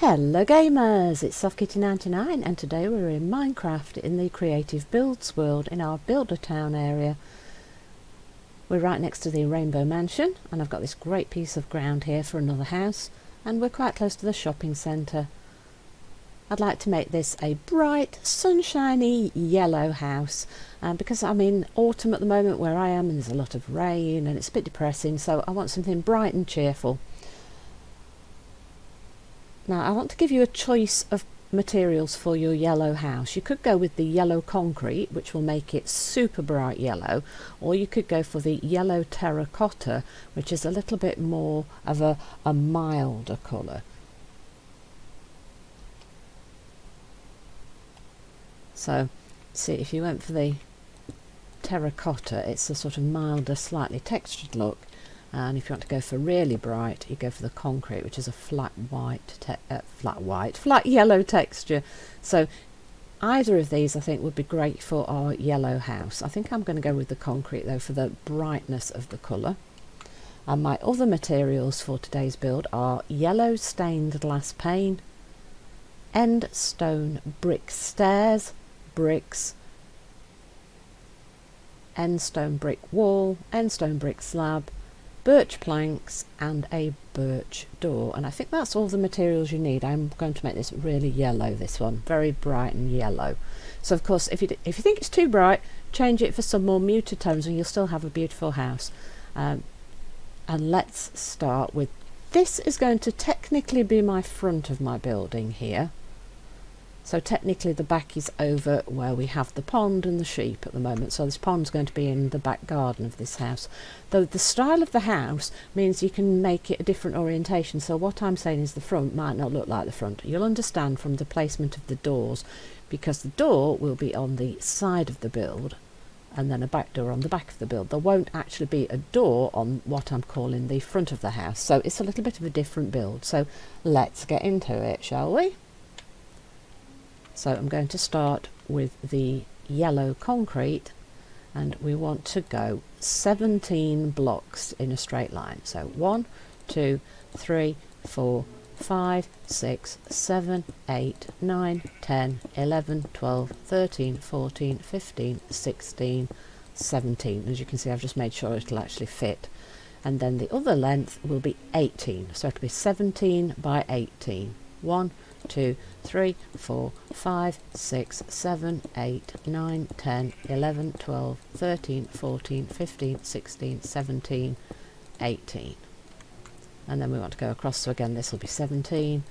Hello gamers, it's SoftKitty99 and today we're in Minecraft in the Creative Builds world in our Builder Town area. We're right next to the Rainbow Mansion and I've got this great piece of ground here for another house, and we're quite close to the shopping centre. I'd like to make this a bright, sunshiny yellow house because I'm in autumn at the moment where I am and there's a lot of rain and it's a bit depressing, so I want something bright and cheerful. Now I want to give you a choice of materials for your yellow house. You could go with the yellow concrete, which will make it super bright yellow, or you could go for the yellow terracotta, which is a little bit more of a milder colour. So see, if you went for the terracotta, it's a sort of milder, slightly textured look. And if you want to go for really bright, you go for the concrete, which is a flat yellow texture. So either of these I think would be great for our yellow house. I think I'm going to go with the concrete though for the brightness of the colour. And my other materials for today's build are yellow stained glass pane, end stone brick stairs, bricks, end stone brick wall, end stone brick slab, birch planks and a birch door. And I think that's all the materials you need. I'm going to make this really yellow, this one, very bright and yellow. So of course if you think it's too bright, change it for some more muted tones and you'll still have a beautiful house. And let's start with, this is going to technically be my front of my building here. So technically the back is over where we have the pond and the sheep at the moment. So this pond's going to be in the back garden of this house. Though the style of the house means you can make it a different orientation. So what I'm saying is the front might not look like the front. You'll understand from the placement of the doors, because the door will be on the side of the build and then a back door on the back of the build. There won't actually be a door on what I'm calling the front of the house. So it's a little bit of a different build. So let's get into it, shall we? So I'm going to start with the yellow concrete, and we want to go 17 blocks in a straight line. So 1, 2, 3, 4, 5, 6, 7, 8, 9, 10, 11, 12, 13, 14, 15, 16, 17. As you can see, I've just made sure it'll actually fit. And then the other length will be 18. So it'll be 17 by 18. 1, 2, 3, 4, 5, 6, 7, 8, 9, 10, 11, 12, 13, 14, 15, 16, 17, 18. And then we want to go across, so again this will be 17.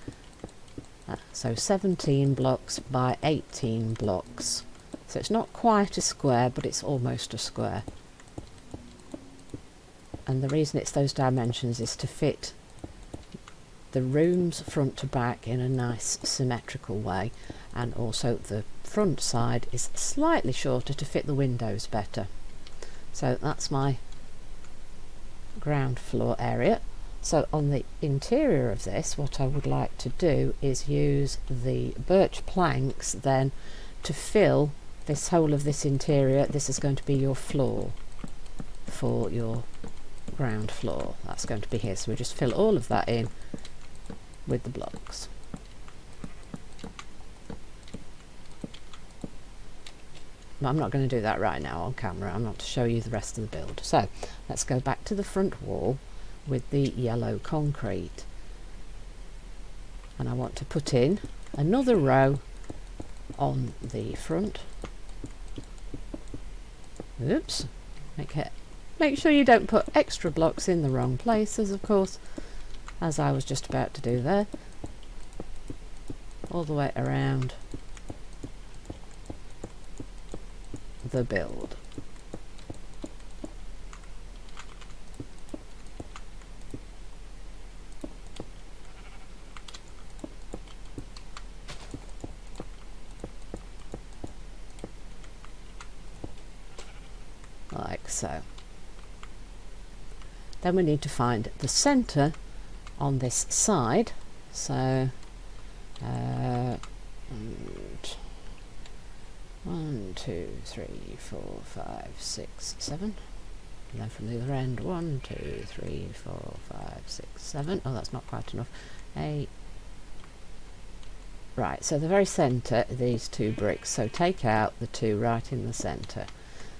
So 17 blocks by 18 blocks. So it's not quite a square, but it's almost a square. And the reason it's those dimensions is to fit the rooms front to back in a nice symmetrical way, and also the front side is slightly shorter to fit the windows better. So that's my ground floor area. So on the interior of this, what I would like to do is use the birch planks then to fill this whole of this interior. This is going to be your floor for your ground floor. That's going to be here, so we just fill all of that in with the blocks. But I'm not going to do that right now on camera. I'm not to show you the rest of the build. So let's go back to the front wall with the yellow concrete, and I want to put in another row on the front. Oops, make sure you don't put extra blocks in the wrong places, of course, as I was just about to do there, all the way around the build. Like so. Then we need to find the centre on this side. So 1, 2, 3, 4, 5, 6, 7. And then from the other end, 1, 2, 3, 4, 5, 6, 7. Oh, that's not quite enough. 8, Right, so the very centre are these 2 bricks, so take out the 2 right in the centre.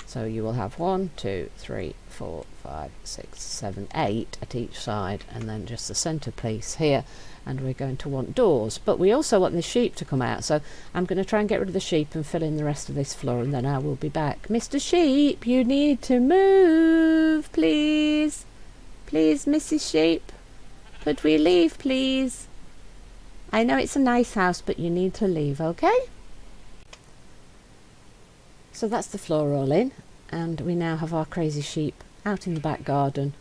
So you will have 1, 2, 3, 4, 5, 6, 7, 8 at each side, and then just the centre piece here. And we're going to want doors, but we also want the sheep to come out, so I'm going to try and get rid of the sheep and fill in the rest of this floor, and then I will be back. Mr. Sheep, you need to move, please. Please, Mrs. Sheep. Could we leave, please? I know it's a nice house, but you need to leave, okay? So that's the floor all in, and we now have our crazy sheep out in the back garden.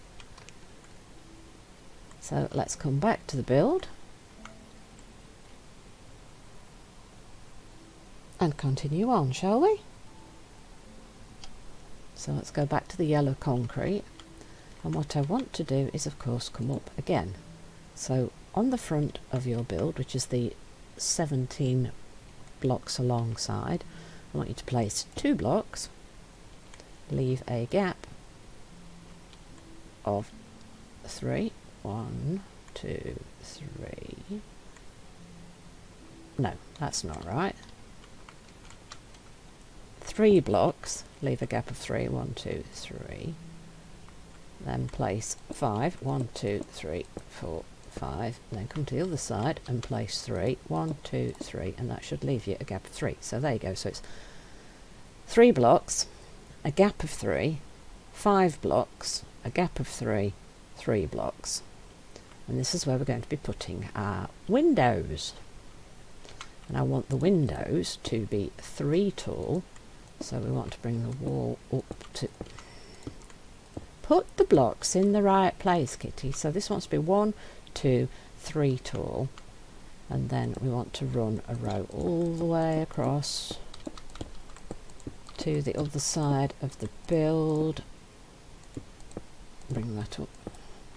So let's come back to the build and continue on, shall we? So let's go back to the yellow concrete, and what I want to do is of course come up again. So on the front of your build, which is the 17 blocks alongside, I want you to place 2 blocks, leave a gap of 3. 1, 2, 3. No, that's not right. 3 blocks, leave a gap of 3. 1, 2, 3. Then place 5. 1, 2, 3, 4, 5. Then come to the other side and place 3. 1, 2, 3, and that should leave you a gap of 3. So there you go. So it's 3 blocks, a gap of 3, 5 blocks, a gap of 3, 3 blocks. And this is where we're going to be putting our windows. And I want the windows to be 3 tall, so we want to bring the wall up to... Put the blocks in the right place, Kitty. So this wants to be 1, 2, 3 tall, and then we want to run a row all the way across to the other side of the build. Bring that up.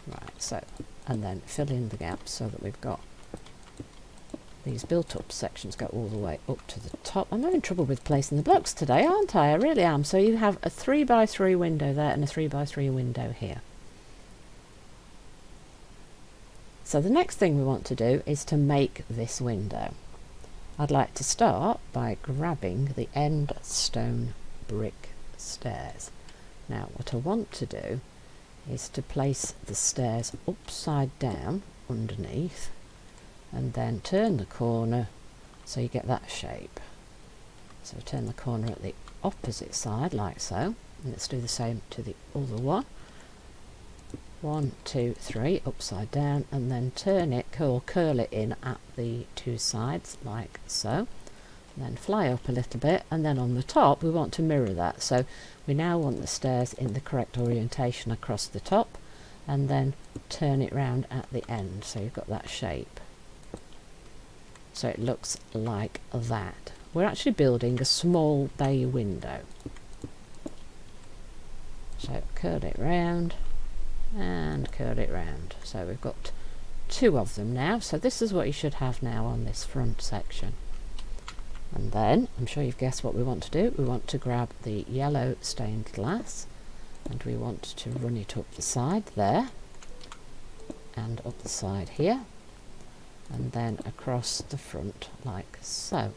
Right, so, and then fill in the gaps so that we've got these built up sections go all the way up to the top. I'm having trouble with placing the blocks today, aren't I? I really am. So you have a 3 by 3 window there and a 3 by 3 window here. So the next thing we want to do is to make this window. I'd like to start by grabbing the end stone brick stairs. Now what I want to do is to place the stairs upside down underneath, and then turn the corner so you get that shape. So turn the corner at the opposite side like so, and let's do the same to the other one. 1, 2, 3 upside down, and then turn it or curl it in at the 2 sides like so. Then fly up a little bit, and then on the top we want to mirror that. So we now want the stairs in the correct orientation across the top, and then turn it round at the end so you've got that shape. So it looks like that. We're actually building a small bay window. So curl it round and curl it round. So we've got 2 of them now. So this is what you should have now on this front section. And then, I'm sure you've guessed what we want to do. We want to grab the yellow stained glass, and we want to run it up the side there, and up the side here, and then across the front like so,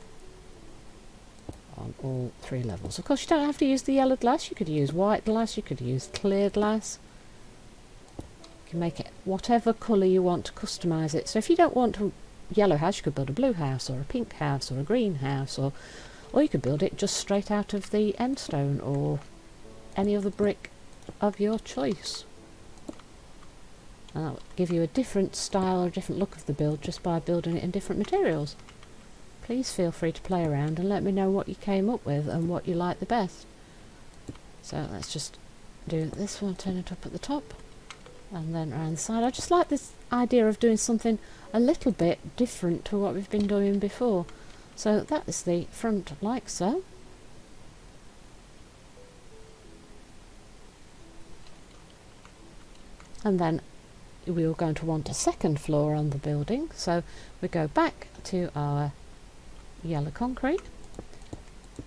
on all 3 levels. Of course you don't have to use the yellow glass, you could use white glass, you could use clear glass. You can make it whatever colour you want to customise it. So if you don't want a yellow house, you could build a blue house or a pink house or a green house, or you could build it just straight out of the end stone or any other brick of your choice. And that will give you a different style or a different look of the build just by building it in different materials. Please feel free to play around and let me know what you came up with and what you like the best. So let's just do this one, turn it up at the top, and then around the side. I just like this idea of doing something a little bit different to what we've been doing before. So that is the front like so. And then we are going to want a second floor on the building, so we go back to our yellow concrete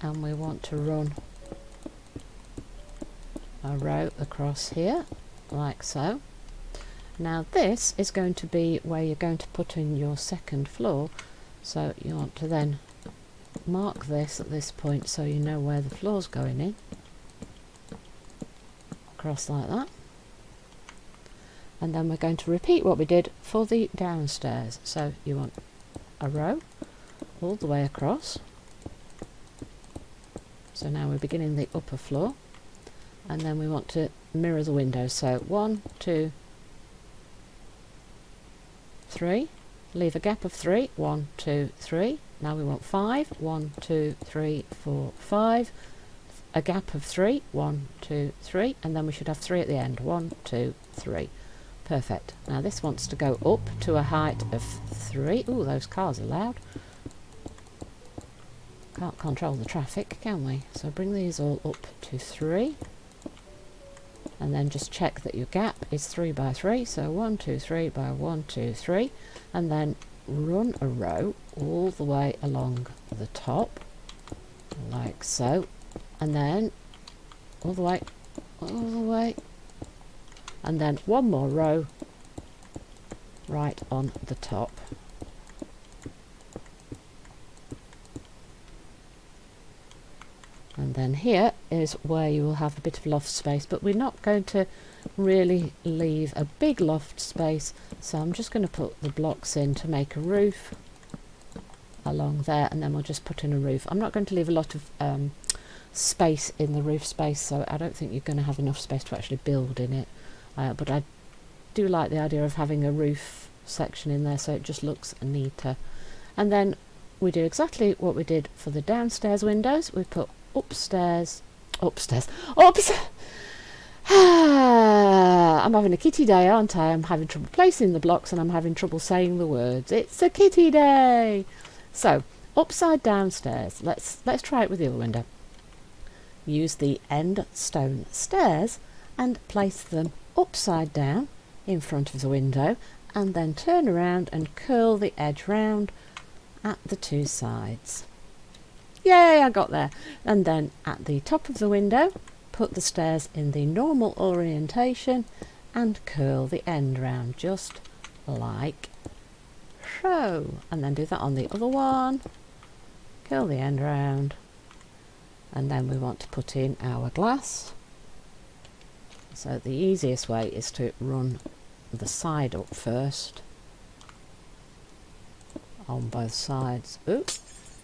and we want to run a row across here like so. Now this is going to be where you're going to put in your second floor, So you want to then mark this at this point so you know where the floor's going in. Across like that. And then we're going to repeat what we did for the downstairs. So you want a row all the way across. So now we're beginning the upper floor, and then we want to mirror the windows. So 1, 2, 3, leave a gap of 3, 1, 2, 3. Now we want 5, 1, 2, 3, 4, 5, a gap of 3, 1, 2, 3, and then we should have 3 at the end, 1, 2, 3. Perfect. Now this wants to go up to a height of 3. Ooh, those cars are loud. Can't control the traffic, can we? So bring these all up to 3. And then just check that your gap is 3 by 3. So 1, 2, 3 by 1, 2, 3. And then run a row all the way along the top, like so. And then all the way, and then one more row right on the top. And then here is where you will have a bit of loft space, but we're not going to really leave a big loft space, so I'm just going to put the blocks in to make a roof along there, and then we'll just put in a roof. I'm not going to leave a lot of space in the roof space, so I don't think you're going to have enough space to actually build in it, but I do like the idea of having a roof section in there so it just looks neater. And then we do exactly what we did for the downstairs windows. We put upstairs. I'm having a kitty day, aren't I? I'm having trouble placing the blocks and I'm having trouble saying the words. It's a kitty day. So upside down stairs. Let's try it with the other window. Use the end stone stairs and place them upside down in front of the window, and then turn around and curl the edge round at the two sides. Yay, I got there. And then at the top of the window, put the stairs in the normal orientation and curl the end round just like so. And then do that on the other one. Curl the end round. And then we want to put in our glass. So the easiest way is to run the side up first on both sides. Oops.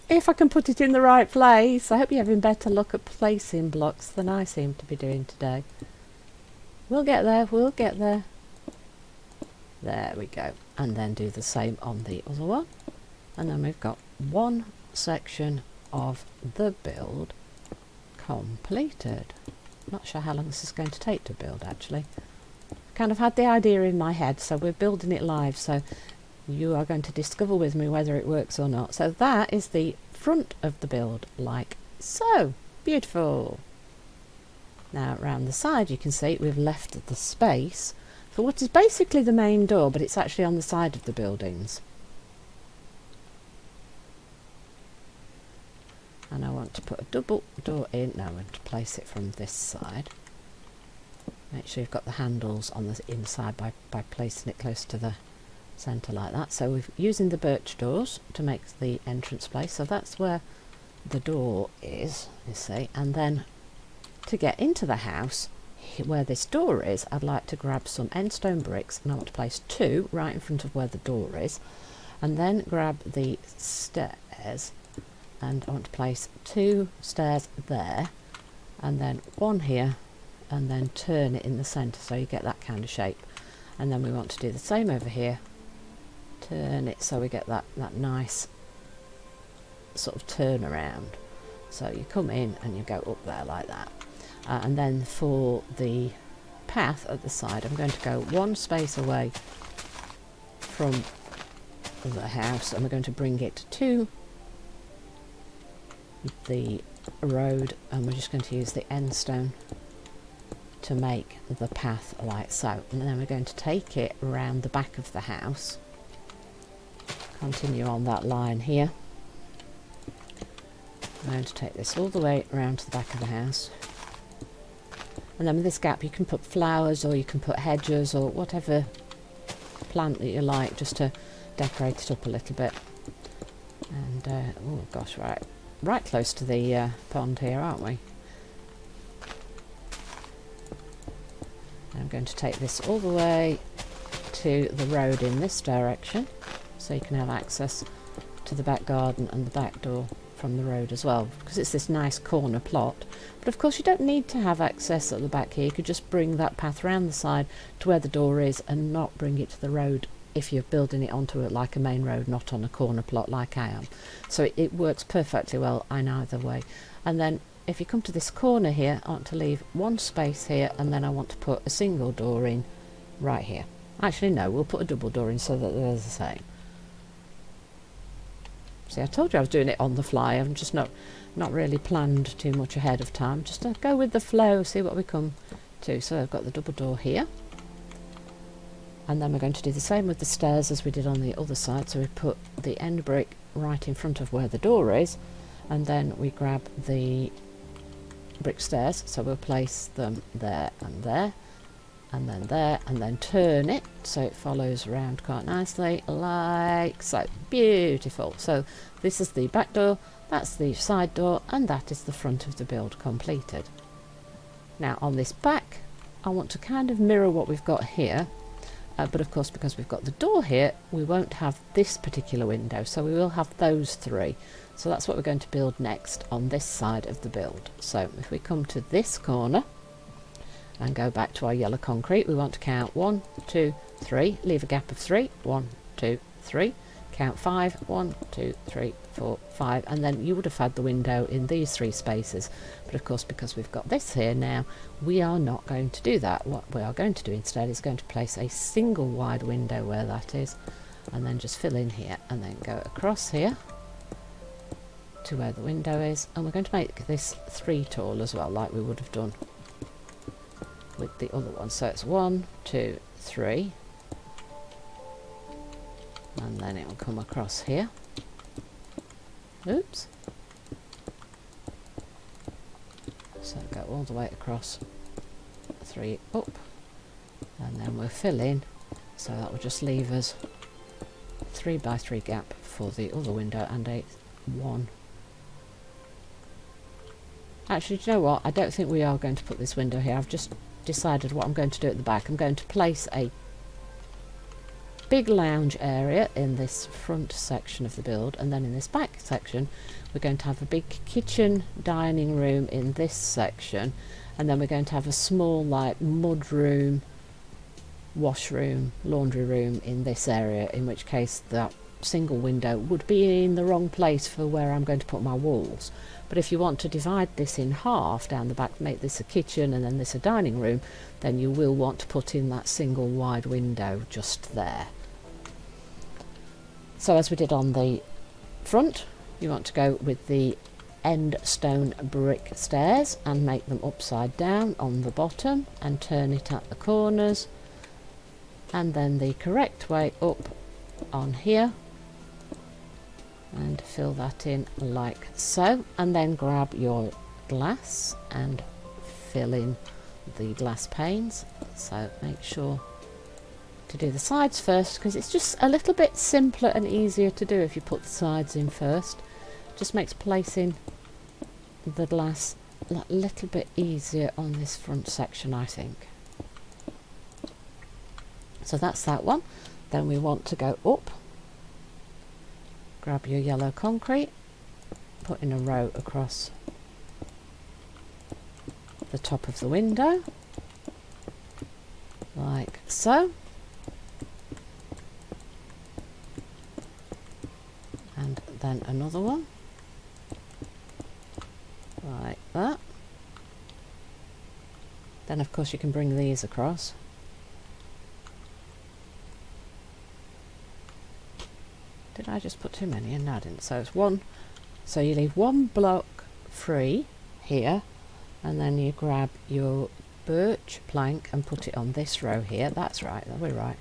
If I can put it in the right place. I hope you're having better luck at placing blocks than I seem to be doing today. We'll get there, we'll get there. There we go. And then do the same on the other one. And then we've got one section of the build completed. Not sure how long this is going to take to build, actually. Kind of had the idea in my head, so we're building it live, so you are going to discover with me whether it works or not. So that is the front of the build, like so. Beautiful. Now around the side you can see we've left the space for what is basically the main door, but it's actually on the side of the buildings. And I want to put a double door in. Now I want to place it from this side. Make sure you've got the handles on the inside by placing it close to the centre like that. So we're using the birch doors to make the entrance place. So that's where the door is, you see. And then to get into the house, where this door is, I'd like to grab some end stone bricks, and I want to place 2 right in front of where the door is. And then grab the stairs, and I want to place 2 stairs there, and then 1 here, and then turn it in the centre so you get that kind of shape. And then we want to do the same over here, turn it so we get that nice sort of turn around. So you come in and you go up there like that. And then for the path at the side, I'm going to go 1 space away from the house, and we're going to bring it to the road, and we're just going to use the end stone to make the path like so. And then we're going to take it around the back of the house, continue on that line here. I'm going to take this all the way around to the back of the house, and then with this gap you can put flowers, or you can put hedges, or whatever plant that you like, just to decorate it up a little bit. And oh gosh, right close to the pond here, aren't we? I'm going to take this all the way to the road in this direction, so you can have access to the back garden and the back door from the road as well, because it's this nice corner plot. But of course you don't need to have access at the back here. You could just bring that path around the side to where the door is and not bring it to the road if you're building it onto it like a main road, not on a corner plot like I am. So it works perfectly well in either way. And then if you come to this corner here, I want to leave one space here, and then I want to put a single door in right here. Actually no, we'll put a double door in so that they're the same. See, I told you I was doing it on the fly. I'm just not really planned too much ahead of time, just to go with the flow, see what we come to. So I've got the double door here, and then we're going to do the same with the stairs as we did on the other side. So we put the end brick right in front of where the door is, and then we grab the brick stairs, so we'll place them there and there, and then there, and then turn it so it follows around quite nicely, like so. Beautiful. So this is the back door, that's the side door, and that is the front of the build completed. Now on this back, I want to kind of mirror what we've got here, but of course because we've got the door here, we won't have this particular window, so we will have those three. So that's what we're going to build next on this side of the build. So if we come to this corner and go back to our yellow concrete, we want to count 1, 2, 3, leave a gap of 3, 1, 2, 3, count 5, 1, 2, 3, 4, 5, and then you would have had the window in these three spaces. But of course, because we've got this here now, we are not going to do that. What we are going to do instead is going to place a single wide window where that is, and then just fill in here, and then go across here to where the window is, and we're going to make this 3 tall as well, like we would have done with the other one. So it's 1, 2, 3, and then it will come across here. Oops. So go all the way across, 3 up, and then we'll fill in, so that will just leave us 3 by 3 gap for the other window, and a 1. Actually, do you know what? I don't think we are going to put this window here. I've just decided what I'm going to do at the back. I'm going to place a big lounge area in this front section of the build, and then in this back section we're going to have a big kitchen dining room in this section, and then we're going to have a small like mud room, washroom, laundry room in this area, in which case that single window would be in the wrong place for where I'm going to put my walls. But if you want to divide this in half down the back, make this a kitchen and then this a dining room, then you will want to put in that single wide window just there. So as we did on the front, you want to go with the end stone brick stairs and make them upside down on the bottom and turn it at the corners, and then the correct way up on here, and fill that in like so, and then grab your glass and fill in the glass panes. So make sure to do the sides first, because it's just a little bit simpler and easier to do if you put the sides in first. Just makes placing the glass a little bit easier on this front section, I think. So that's that one. Then we want to go up. Grab your yellow concrete, put in a row across the top of the window, like so, and then another one, like that. Then of course you can bring these across. Did I just put too many in? No, I didn't. So it's 1. So you leave 1 block free here, and then you grab your birch plank and put it on this row here. That's right, we're right.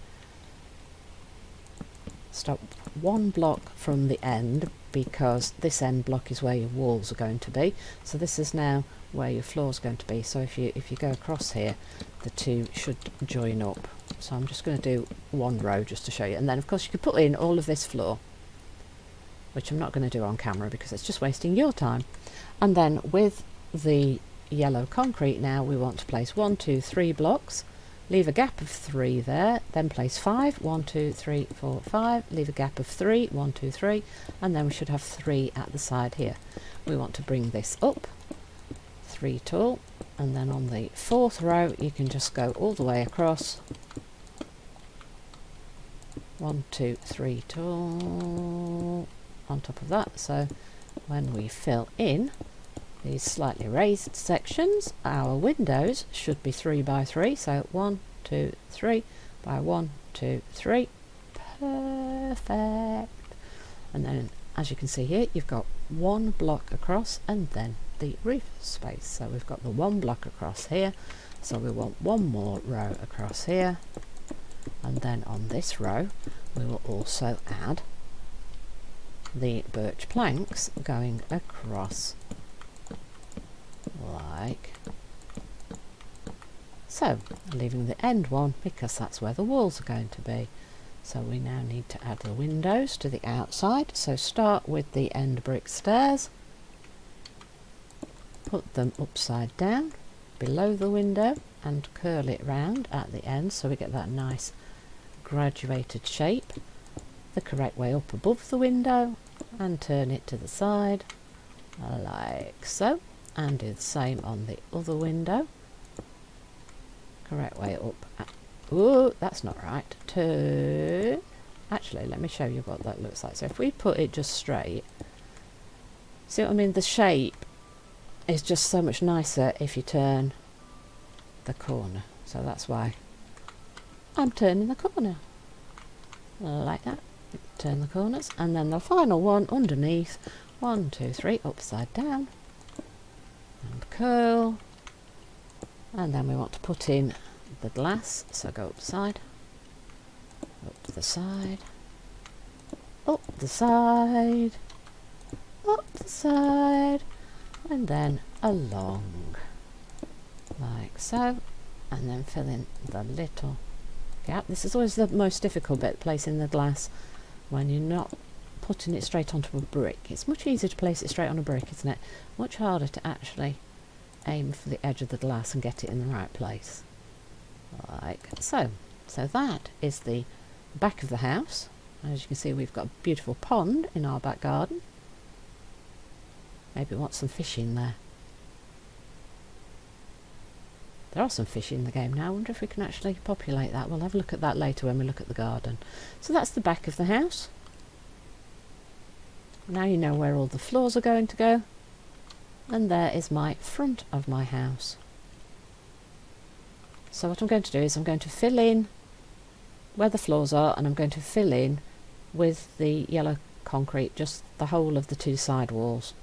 Stop 1 block from the end, because this end block is where your walls are going to be. So this is now where your floor is going to be. So if you go across here, the two should join up. So I'm just going to do 1 row just to show you, and then of course you can put in all of this floor. which I'm not going to do on camera because it's just wasting your time. And then with the yellow concrete now, we want to place 1, 2, 3 blocks, leave a gap of 3 there, then place 5, 1, 2, 3, 4, 5, leave a gap of 3, 1, 2, 3, and then we should have 3 at the side here. We want to bring this up 3 tall, and then on the 4th row you can just go all the way across, 1, 2, 3 tall on top of that. So when we fill in these slightly raised sections, our windows should be 3 by 3, so 1, 2, 3 by 1, 2, 3. Perfect. And then as you can see here, you've got 1 block across and then the roof space. So we've got the 1 block across here, so we want 1 more row across here, and then on this row we will also add the birch planks going across like so, leaving the end one because that's where the walls are going to be. So we now need to add the windows to the outside, so start with the end brick stairs, put them upside down below the window and curl it round at the end so we get that nice graduated shape the correct way up above the window, and turn it to the side like so, and do the same on the other window, correct way up. Oh, that's not right. Turn. Actually, let me show you what that looks like. So if we put it just straight, see what I mean? The shape is just so much nicer if you turn the corner. So that's why I'm turning the corner like that. Turn the corners, and then the final one underneath, 1, 2, 3 upside down and curl, and then we want to put in the glass, so go up the side, up to the side, up the side, up the side, and then along like so, and then fill in the little gap. This is always the most difficult bit, placing the glass when you're not putting it straight onto a brick. It's much easier to place it straight on a brick, isn't it? Much harder to actually aim for the edge of the glass and get it in the right place. Like so. So that is the back of the house. As you can see, we've got a beautiful pond in our back garden. Maybe we want some fish in there. There are some fish in the game now. I wonder if we can actually populate that. We'll have a look at that later when we look at the garden. So that's the back of the house. Now you know where all the floors are going to go. And there is my front of my house. So what I'm going to do is I'm going to fill in where the floors are, and I'm going to fill in with the yellow concrete just the whole of the 2 side walls.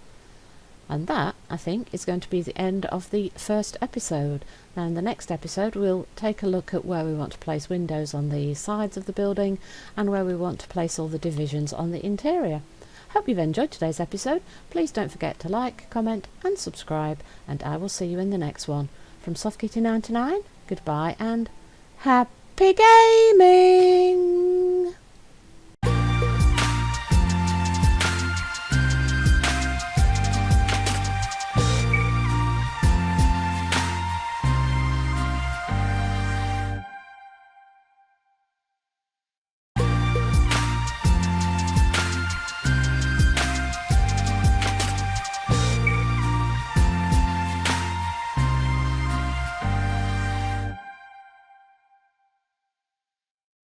And that, I think, is going to be the end of the first episode. Now in the next episode we'll take a look at where we want to place windows on the sides of the building and where we want to place all the divisions on the interior. Hope you've enjoyed today's episode. Please don't forget to like, comment and subscribe, and I will see you in the next one. From Soft Kitty 99, goodbye and happy gaming!